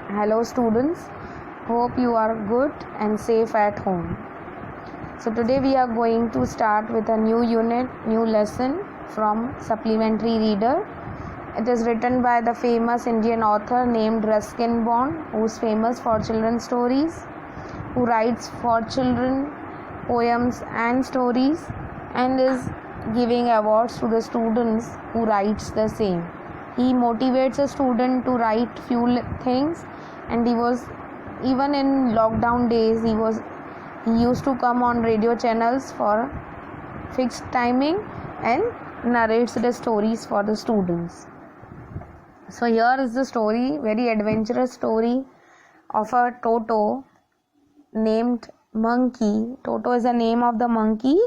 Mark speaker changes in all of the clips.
Speaker 1: Hello students, hope you are good and safe at home. So today we are going to start with a new unit, new lesson from Supplementary Reader. It is written by the famous Indian author named Ruskin Bond, who is famous for children's stories, who writes for children poems and stories and is giving awards to the students who writes the same. He motivates a student to write few things, and he was even in lockdown days he used to come on radio channels for fixed timing and narrates the stories for the students. So here is the story, very adventurous story of a Toto named Monkey. Toto is the name of the monkey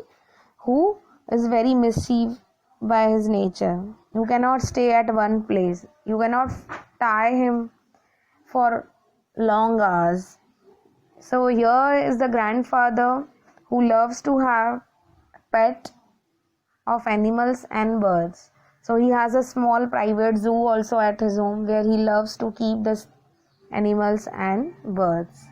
Speaker 1: who is very mischievous by his nature. You cannot stay at one place. You cannot tie him for long hours. So here is the grandfather who loves to have pet of animals and birds. So he has a small private zoo also at his home where he loves to keep the animals and birds.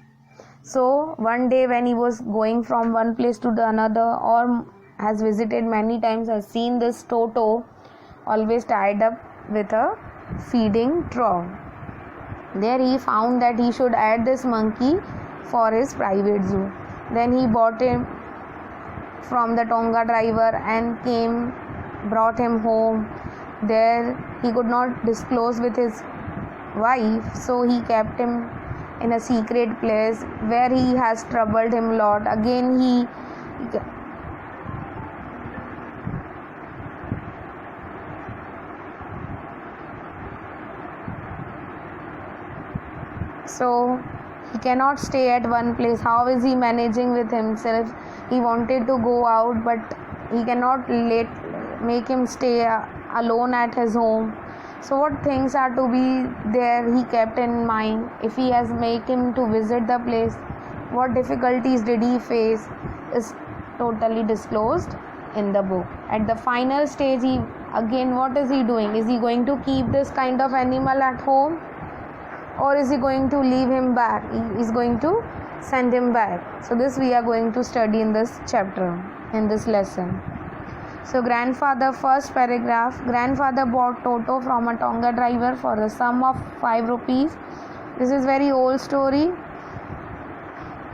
Speaker 1: So one day when he was going from one place to the another, or has visited many times, has seen this Toto always tied up with a feeding trough. There he found that he should add this monkey for his private zoo. Then he bought him from the Tonga driver and brought him home. There he could not disclose with his wife, so he kept him in a secret place where he has troubled him a lot. Again he So he cannot stay at one place. How is he managing with himself? He wanted to go out, but he cannot make him stay alone at his home. So what things are to be there he kept in mind. If he has make him to visit the place, what difficulties did he face is totally disclosed in the book. At the final stage, what is he doing? Is he going to keep this kind of animal at home, or is he going to leave him back? He is going to send him back. So this we are going to study in this chapter, in this lesson. So first paragraph, grandfather bought Toto from a Tonga driver for the sum of 5 rupees. This is very old story.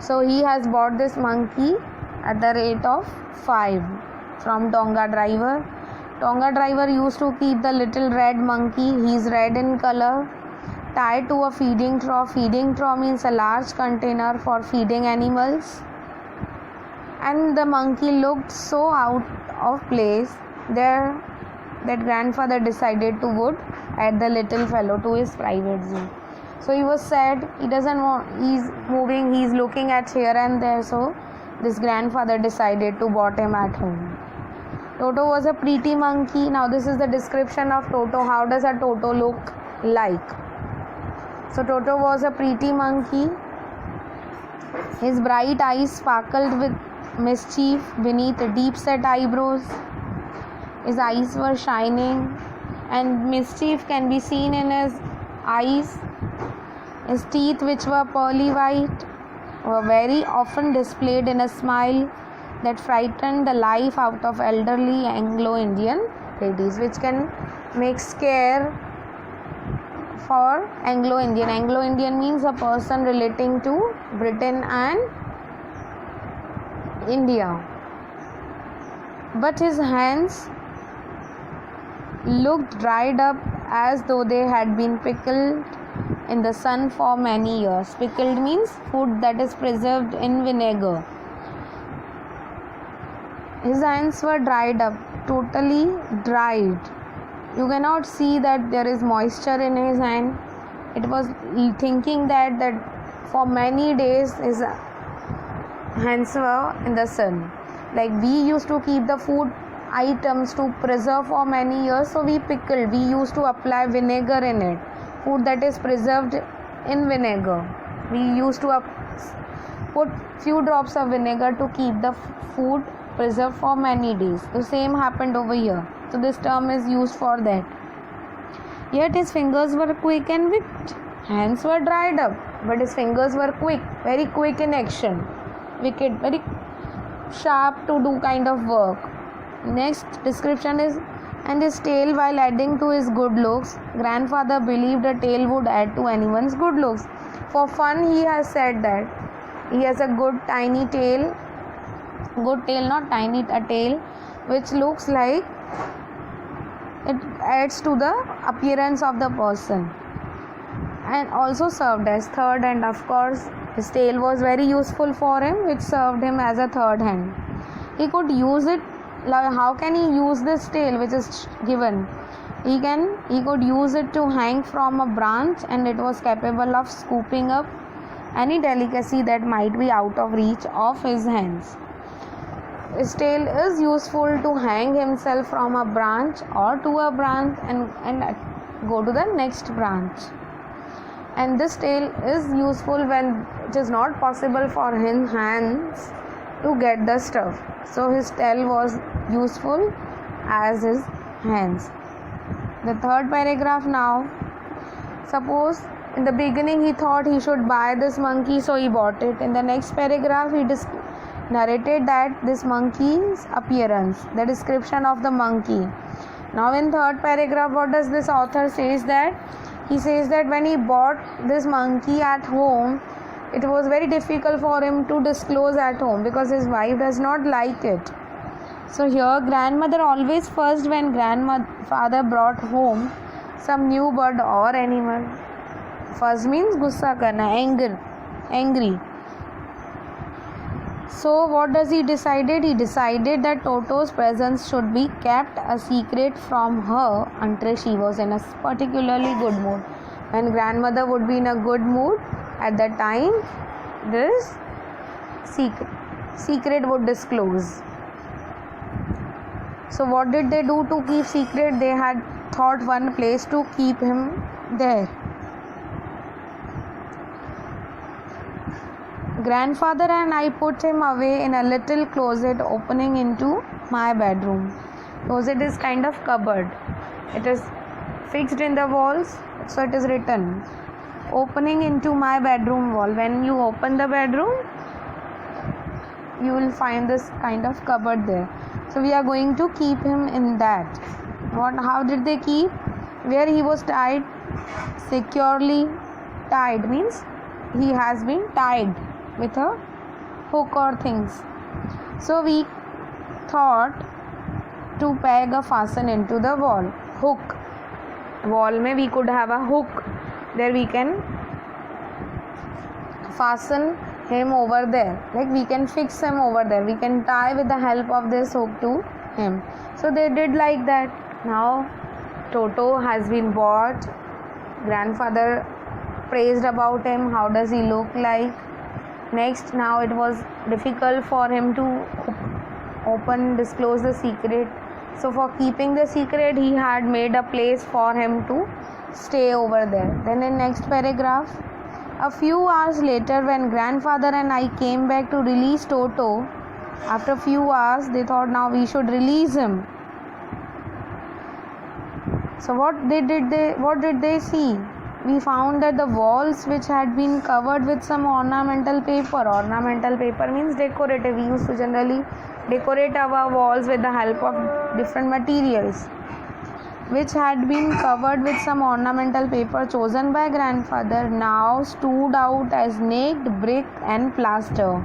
Speaker 1: So he has bought this monkey at the rate of 5 from Tonga driver. Tonga driver used to keep the little red monkey. He is red in color, tied to a feeding trough. Feeding trough means a large container for feeding animals. And the monkey looked so out of place there that grandfather decided to would add the little fellow to his private zoo. So he was sad. He doesn't want. He's moving. He's looking at here and there. So this grandfather decided to bought him at home. Toto was a pretty monkey. Now this is the description of Toto. How does a Toto look like? So Toto was a pretty monkey. His bright eyes sparkled with mischief beneath deep-set eyebrows. His eyes were shining, and mischief can be seen in his eyes. His teeth, which were pearly white, were very often displayed in a smile that frightened the life out of elderly Anglo-Indian ladies, which can make scare for Anglo-Indian. Anglo-Indian means a person relating to Britain and India. But his hands looked dried up as though they had been pickled in the sun for many years. Pickled means food that is preserved in vinegar. His hands were dried up, totally dried. You cannot see that there is moisture in his hand. It was thinking that for many days his hands were in the sun. Like we used to keep the food items to preserve for many years, so we pickled. We used to apply vinegar in it. Food that is preserved in vinegar. We used to put few drops of vinegar to keep the food preserved for many days. The same happened over here. So this term is used for that. Yet his fingers were quick and Hands were dried up, but his fingers were quick, very quick in action, wicked, very sharp to do kind of work. Next description is, and his tail, while adding to his good looks. Grandfather believed a tail would add to anyone's good looks. For fun, he has said that he has a good tiny tail, good tail, not tiny, a tail which looks like it adds to the appearance of the person, and also served as third hand. Of course, his tail was very useful for him, which served him as a third hand. He could use it. How can he use this tail which is given? He could use it to hang from a branch, and it was capable of scooping up any delicacy that might be out of reach of his hands. His tail is useful to hang himself from a branch or to a branch and go to the next branch. And this tail is useful when it is not possible for his hands to get the stuff. So his tail was useful as his hands. The third paragraph now. Suppose in the beginning he thought he should buy this monkey, so he bought it. In the next paragraph he narrated that this monkey's appearance, the description of the monkey. Now in third paragraph, what does this author says that? He says that when he bought this monkey at home, it was very difficult for him to disclose at home because his wife does not like it. So here grandmother always first, when grandfather brought home some new bird or animal, first means gussa karna, angry. So what does he decided? He decided that Toto's presence should be kept a secret from her until she was in a particularly good mood. When grandmother would be in a good mood, at that time this secret would disclose. So what did they do to keep secret? They had thought one place to keep him there. Grandfather and I put him away in a little closet opening into my bedroom. Closet is kind of cupboard. It is fixed in the walls, so it is written opening into my bedroom wall. When you open the bedroom, you will find this kind of cupboard there. So we are going to keep him in that. How did they keep? Where he was tied, securely tied, means he has been tied with a hook or things. So we thought to peg a fasten into the wall. Hook. Wall mein we could have a hook. There we can fasten him over there. Like we can fix him over there. We can tie with the help of this hook to him. So they did like that. Now Toto has been bought. Grandfather praised about him. How does he look like? Next, now it was difficult for him to disclose the secret. So for keeping the secret, he had made a place for him to stay over there. Then in next paragraph, a few hours later, when grandfather and I came back to release Toto, after a few hours, they thought now we should release him. So what did they see? We found that the walls, which had been covered with some ornamental paper means decorative. We used to generally decorate our walls with the help of different materials, which had been covered with some ornamental paper chosen by grandfather, now stood out as naked brick and plaster.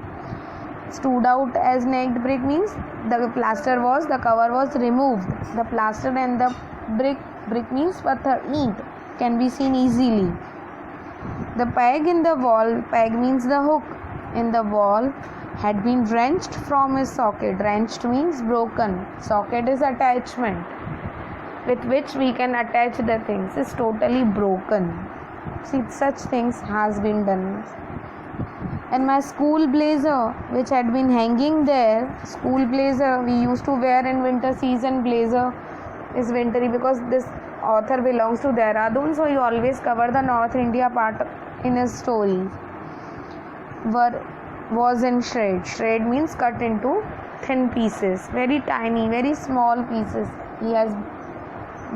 Speaker 1: Stood out as naked brick means the cover was removed. The plaster and the brick means pathar, eat, can be seen easily. The peg in the wall, peg means the hook in the wall, had been wrenched from his socket. Wrenched means broken. Socket is attachment with which we can attach the things. Is totally broken. See, such things has been done. And my school blazer, which had been hanging there, school blazer we used to wear in winter season. Blazer is wintry because this author belongs to Dehradun, so he always covered the North India part in his stories. Was in shred. Shred means cut into thin pieces, very tiny, very small pieces. He has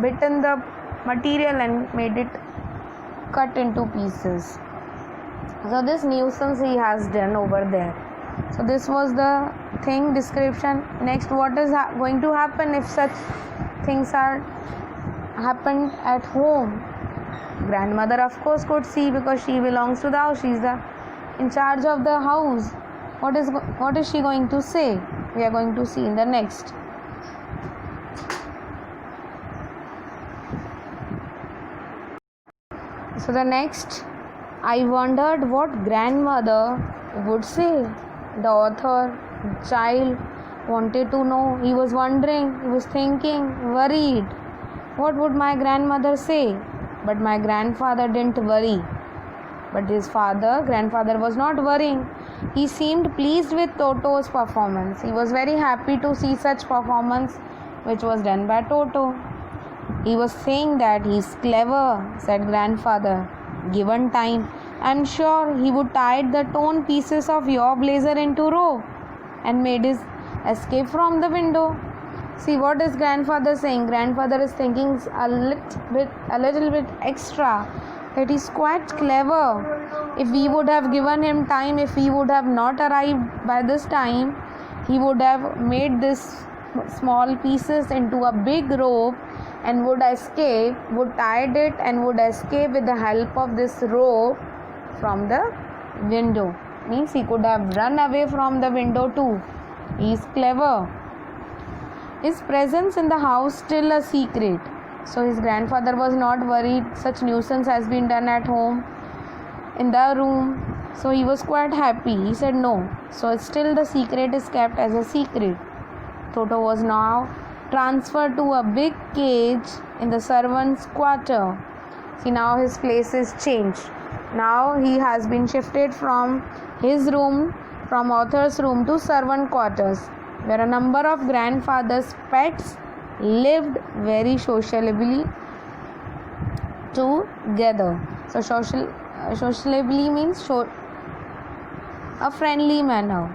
Speaker 1: bitten the material and made it cut into pieces. So this nuisance he has done over there. So this was the thing description. Next, what is going to happen if such things are happened at home? Grandmother of course could see, because she belongs to the house. She is the in charge of the house. What is she going to say? We are going to see in the next. So the next, I wondered what grandmother would say. The author, child, wanted to know. He was wondering, he was thinking, worried. What would my grandmother say? But my grandfather didn't worry. But his grandfather was not worrying. He seemed pleased with Toto's performance. He was very happy to see such performance which was done by Toto. He was saying that he's clever, said grandfather. Given time, I'm sure he would tie the torn pieces of your blazer into rope and made his escape from the window. See, what is grandfather saying? Grandfather is thinking a little bit extra, that he's quite clever. If we would have given him time, if he would have not arrived by this time, he would have made this small pieces into a big rope and would tied it and would escape with the help of this rope from the window. Means he could have run away from the window too. He is clever. His presence in the house still a secret. So his grandfather was not worried. Such nuisance has been done at home in the room. So he was quite happy. He said no. So still the secret is kept as a secret. Toto was now transferred to a big cage in the servants' quarter. See, now his place is changed. Now he has been shifted from his room, from author's room, to servant quarters, where a number of grandfather's pets lived very sociably together. So sociably means a friendly manner.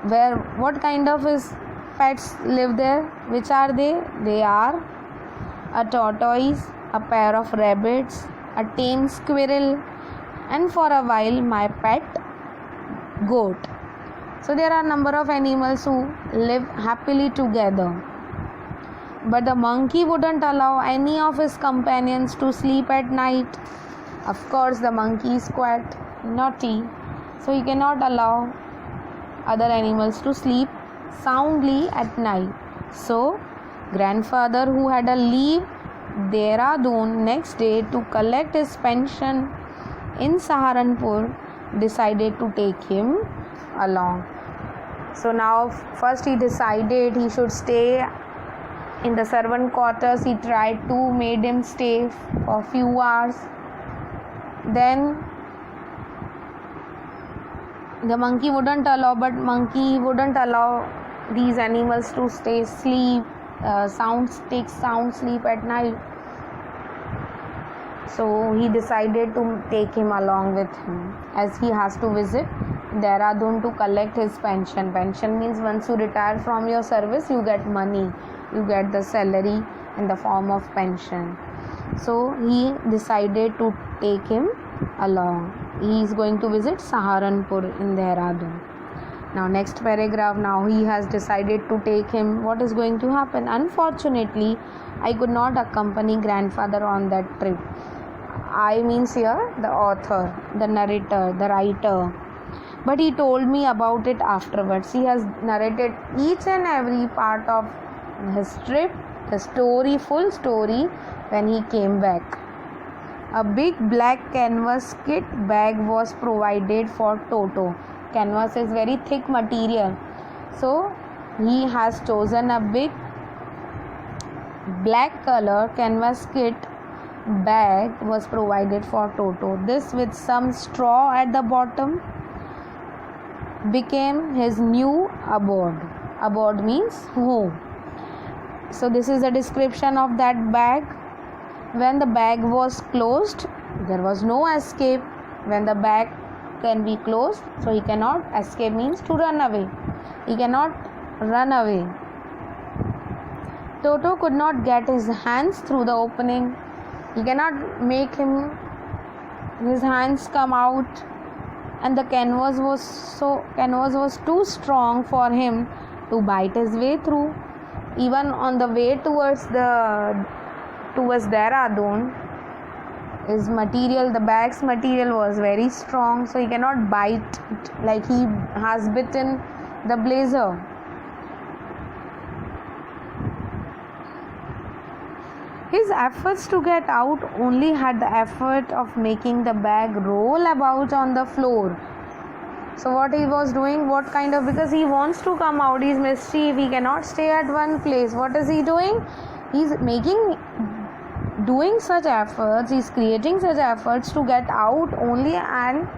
Speaker 1: Where what kind of his pets live there? Which are they? They are a tortoise, a pair of rabbits, a tame squirrel, and for a while my pet goat. So there are a number of animals who live happily together. But the monkey wouldn't allow any of his companions to sleep at night. Of course, the monkey is quite naughty, so he cannot allow other animals to sleep soundly at night. So grandfather, who had a leave Dehradun next day to collect his pension in Saharanpur, decided to take him along. So now first he decided he should stay in the servant quarters. He tried to make him stay for a few hours. Then the monkey wouldn't allow these animals to take sound sleep at night. So he decided to take him along with him, as he has to visit Dehradun to collect his pension. Pension means once you retire from your service, you get money, you get the salary in the form of pension. So he decided to take him along. He is going to visit Saharanpur in Dehradun. Now next paragraph, now he has decided to take him. What is going to happen? Unfortunately, I could not accompany grandfather on that trip. I means here the author, the narrator, the writer. But he told me about it afterwards. He has narrated each and every part of his trip, the story, full story, when he came back. A big black canvas kit bag was provided for Toto. Canvas is very thick material. So he has chosen a big black color canvas kit bag was provided for Toto. This, with some straw at the bottom, became his new abode. Abode means home. So this is a description of that bag. When the bag was closed, there was no escape. When the bag can be closed, so he cannot escape, means to run away. He cannot run away. Toto could not get his hands through the opening. He cannot make him his hands come out, and the canvas was too strong for him to bite his way through. Even on the way towards Dehradun, the bag's material was very strong, so he cannot bite it like he has bitten the blazer. His efforts to get out only had the effort of making the bag roll about on the floor. So what he was doing, because he wants to come out, he's mischief, he cannot stay at one place. What is he doing? He's doing such efforts, he's creating such efforts to get out only, and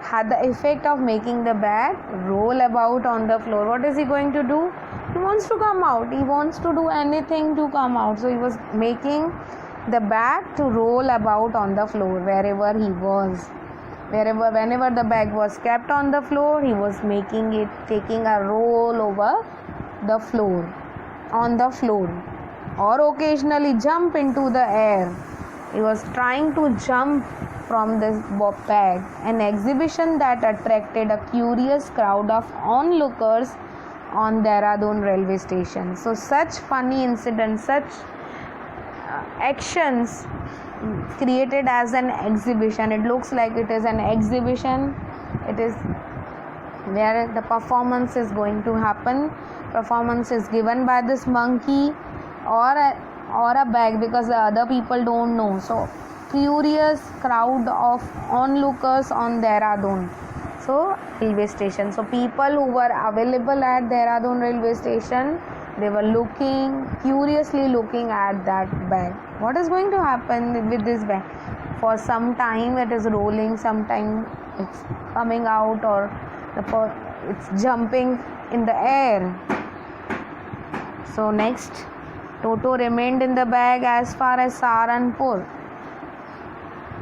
Speaker 1: had the effect of making the bag roll about on the floor. What is he going to do? He wants to come out, he wants to do anything to come out. So he was making the bag to roll about on the floor wherever he was. Whenever the bag was kept on the floor, he was taking a roll over the floor, on the floor, or occasionally jump into the air. He was trying to jump from this bag, an exhibition that attracted a curious crowd of onlookers on Dehradun railway station. So such funny incidents, such actions created as an exhibition. It looks like it is an exhibition. It is where the performance is going to happen. Performance is given by this monkey or a bag, because the other people don't know. So curious crowd of onlookers on Dehradun. So railway station. So people who were available at Dehradun railway station, they were curiously looking at that bag. What is going to happen with this bag? For some time it is rolling, sometime it's coming out, or it's jumping in the air. So next, Toto remained in the bag as far as Saharanpur.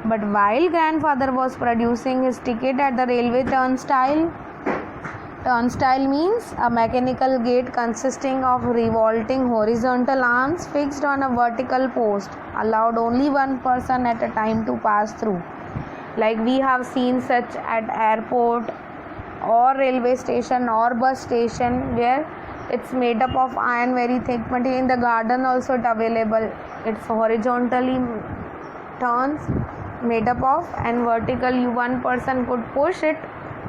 Speaker 1: But while grandfather was producing his ticket at the railway turnstile means a mechanical gate consisting of revolting horizontal arms fixed on a vertical post, allowed only one person at a time to pass through. Like we have seen such at airport or railway station or bus station, where it's made up of iron, very thick material. In the garden also it available. It's horizontally turns, made up of, and vertically one person could push it,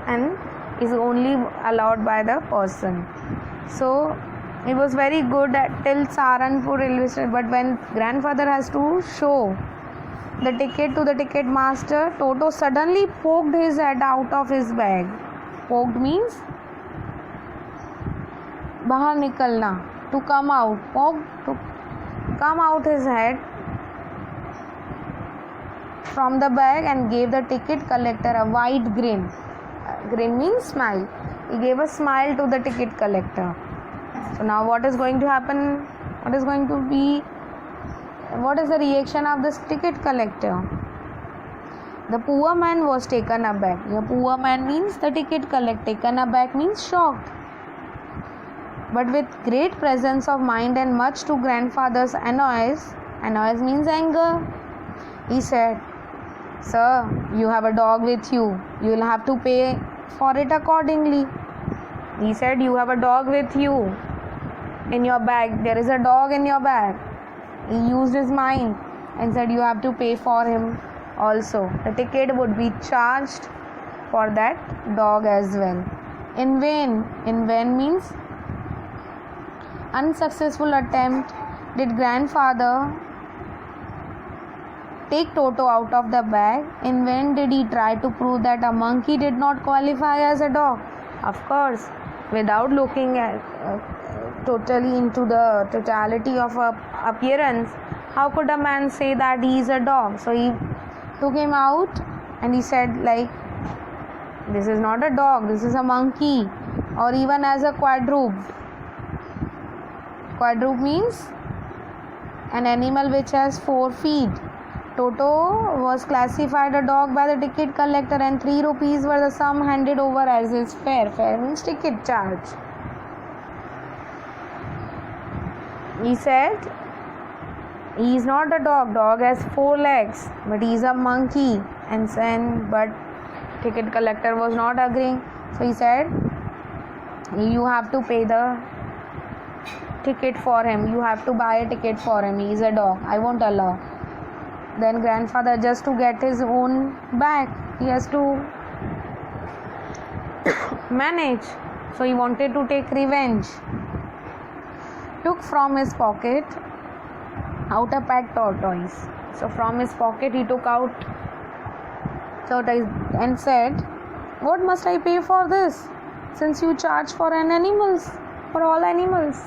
Speaker 1: and is only allowed by the person. So it was very good till Saharanpur railway station. But when grandfather has to show the ticket to the ticket master, Toto suddenly poked his head out of his bag. Poked means bahar nikalna, to come out. Poked, to come out his head from the bag, and gave the ticket collector a wide grin. Grin means smile. He gave a smile to the ticket collector. So now what is going to happen? What is the reaction of this ticket collector? The poor man was taken aback. The poor man means the ticket collector. Taken aback means shocked. But with great presence of mind and much to grandfather's annoyance means anger, he said, "Sir, you have a dog with you. You will have to pay for it accordingly." He said, "You have a dog with you in your bag. There is a dog in your bag." He used his mind and said, "You have to pay for him also. The ticket would be charged for that dog as well." In vain means unsuccessful attempt did grandfather take Toto out of the bag. In vain did he try to prove that a monkey did not qualify as a dog. Of course, without looking at totally into the totality of appearance, how could a man say that he is a dog? So he took him out and he said, like, this is not a dog, this is a monkey, or even as a quadruped. Quadruped means an animal which has 4 feet. Toto was classified a dog by the ticket collector, and 3 rupees were the sum handed over as his fare. Fare means ticket charge. He said, he is not a dog. Dog has 4 legs, but he is a monkey. and then but ticket collector was not agreeing. So he said, you have to pay the ticket for him, you have to buy a ticket for him, he is a dog, I won't allow. Then grandfather, just to get his own back, he has to manage. So he wanted to take revenge. Took from his pocket out a pet tortoise. So from his pocket he took out tortoise and said, what must I pay for this, since you charge for all animals?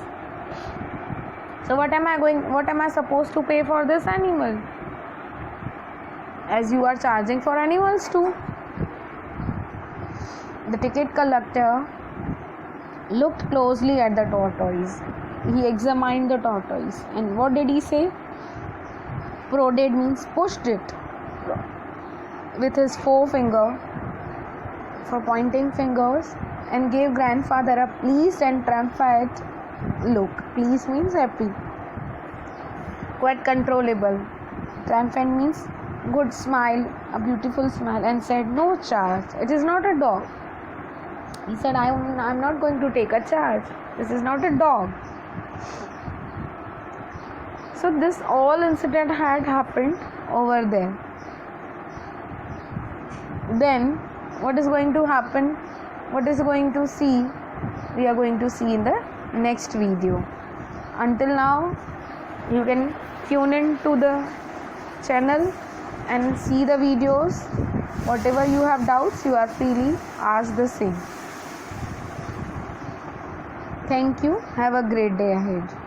Speaker 1: So what am I supposed to pay for this animal, as you are charging for animals too? The ticket collector looked closely at the tortoise. He examined the tortoise, and what did he say? Prodded means pushed it with his forefinger for pointing fingers, and gave grandfather a pleased and triumphant look. Pleased means happy, quite controllable. Triumphant means good smile, a beautiful smile, and said, no charge, it is not a dog. He said, I'm not going to take a charge, this is not a dog. So this all incident had happened over there. Then what is going to happen, what is going to see, we are going to see in the next video. Until now, you can tune in to the channel and see the videos. Whatever you have doubts, you are freely ask the same. Thank you. Have a great day ahead.